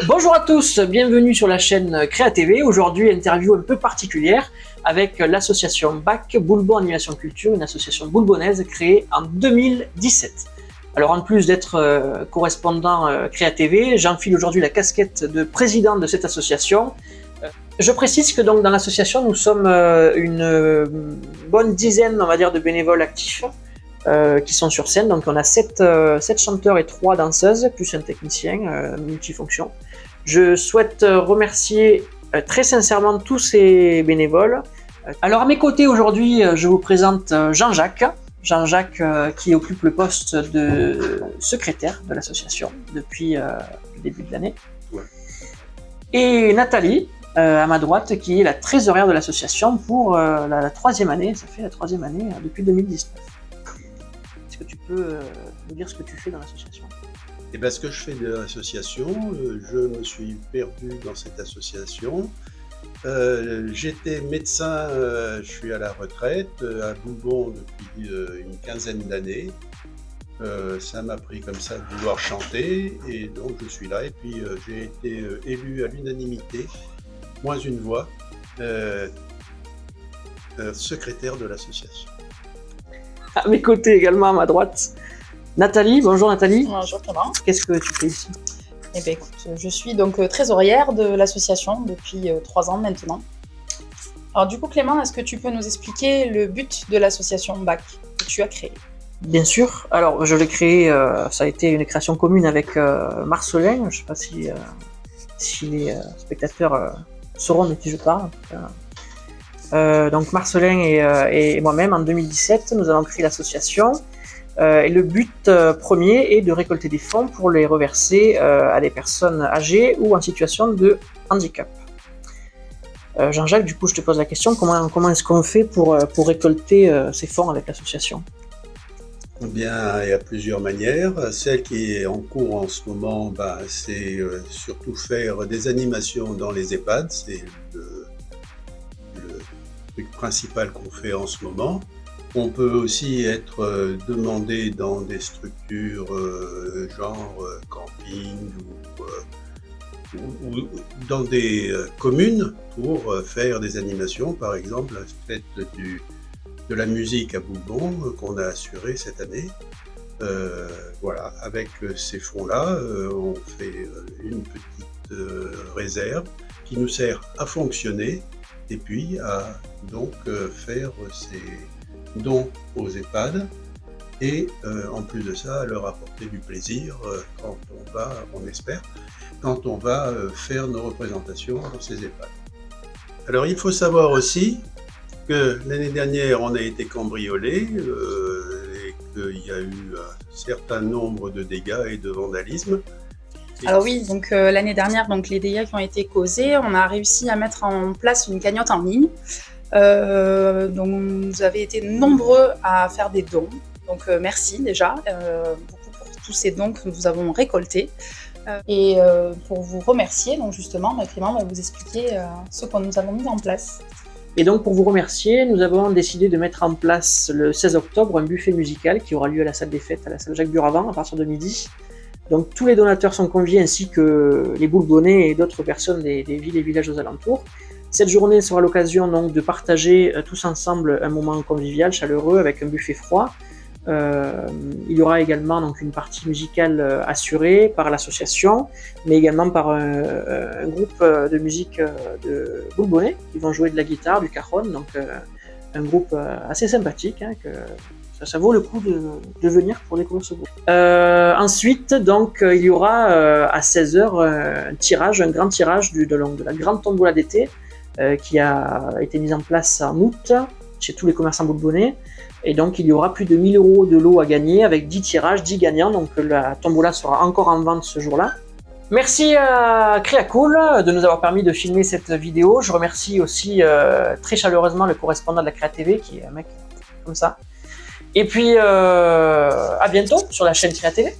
Bonjour à tous, bienvenue sur la chaîne Créa TV. Aujourd'hui, interview un peu particulière avec l'association BAC, Boulbon Animation Culture, une association boulbonnaise créée en 2017. Alors en plus d'être correspondant Créa TV, j'enfile aujourd'hui la casquette de président de cette association. Je précise que donc dans l'association, nous sommes une bonne dizaine, on va dire, de bénévoles actifs qui sont sur scène. Donc on a 7 chanteurs et 3 danseuses, plus un technicien multifonction. Je souhaite remercier très sincèrement tous ces bénévoles. Alors à mes côtés aujourd'hui, je vous présente Jean-Jacques. Jean-Jacques qui occupe le poste de secrétaire de l'association depuis le début de l'année. Ouais. Et Nathalie, à ma droite, qui est la trésorière de l'association pour la 3e année. Ça fait la 3e année depuis 2019. Est-ce que tu peux nous dire ce que tu fais dans l'association ? Eh bien, ce que je fais de l'association, je me suis perdu dans cette association. J'étais médecin, je suis à la retraite, à Boulbon depuis une quinzaine d'années. Ça m'a pris comme ça de vouloir chanter, et donc je suis là. Et puis j'ai été élu à l'unanimité, moins une voix, secrétaire de l'association. À mes côtés également, à ma droite, Nathalie. Bonjour Nathalie. Bonjour Clément. Qu'est-ce que tu fais ici ? Eh bien écoute, je suis donc trésorière de l'association depuis 3 ans maintenant. Alors du coup Clément, est-ce que tu peux nous expliquer le but de l'association BAC que tu as créée ? Bien sûr. Alors je l'ai créée, ça a été une création commune avec Marcelin. Je ne sais pas si les spectateurs sauront de qui je parle. Donc Marcelin et moi-même en 2017, nous avons créé l'association. Et le but premier est de récolter des fonds pour les reverser à des personnes âgées ou en situation de handicap. Jean-Jacques, du coup, je te pose la question, comment est-ce qu'on fait pour récolter ces fonds avec l'association ? Eh bien, il y a plusieurs manières. Celle qui est en cours en ce moment, c'est surtout faire des animations dans les EHPAD. C'est le truc principal qu'on fait en ce moment. On peut aussi être demandé dans des structures genre camping ou dans des communes pour faire des animations. Par exemple, la fête de la musique à Boulbon qu'on a assurée cette année. Voilà, avec ces fonds-là, on fait une petite réserve qui nous sert à fonctionner et puis à donc faire ces dons aux EHPAD et en plus de ça, leur apporter du plaisir quand on va, on espère, quand on va faire nos représentations dans ces EHPAD. Alors il faut savoir aussi que l'année dernière, on a été cambriolés et qu'il y a eu un certain nombre de dégâts et de vandalisme. Alors oui, donc l'année dernière, donc les dégâts qui ont été causés, on a réussi à mettre en place une cagnotte en ligne. Donc vous avez été nombreux à faire des dons, donc merci déjà beaucoup pour tous ces dons que nous avons récoltés et pour vous remercier, donc justement Clément va vous expliquer ce que nous avons mis en place. Et donc pour vous remercier, nous avons décidé de mettre en place le 16 octobre un buffet musical qui aura lieu à la salle des fêtes, à la salle Jacques Buravant à partir de midi. Donc tous les donateurs sont conviés ainsi que les Boulbonnais et d'autres personnes des villes et villages aux alentours. Cette journée sera l'occasion donc de partager tous ensemble un moment convivial, chaleureux, avec un buffet froid. Il y aura également donc une partie musicale assurée par l'association, mais également par un groupe de musique de Boulbonnais qui vont jouer de la guitare, du cajon, donc un groupe assez sympathique, que ça vaut le coup de venir pour découvrir ce groupe. Ensuite, donc, il y aura à 16h un grand tirage de la grande tombola d'été qui a été mise en place en août chez tous les commerçants boulbonnais. Et donc, il y aura plus de 1000 € de lot à gagner avec 10 tirages, 10 gagnants. Donc, la tombola sera encore en vente ce jour-là. Merci à Créacool de nous avoir permis de filmer cette vidéo. Je remercie aussi très chaleureusement le correspondant de la Créa TV, qui est un mec comme ça. Et puis, à bientôt sur la chaîne Créa TV.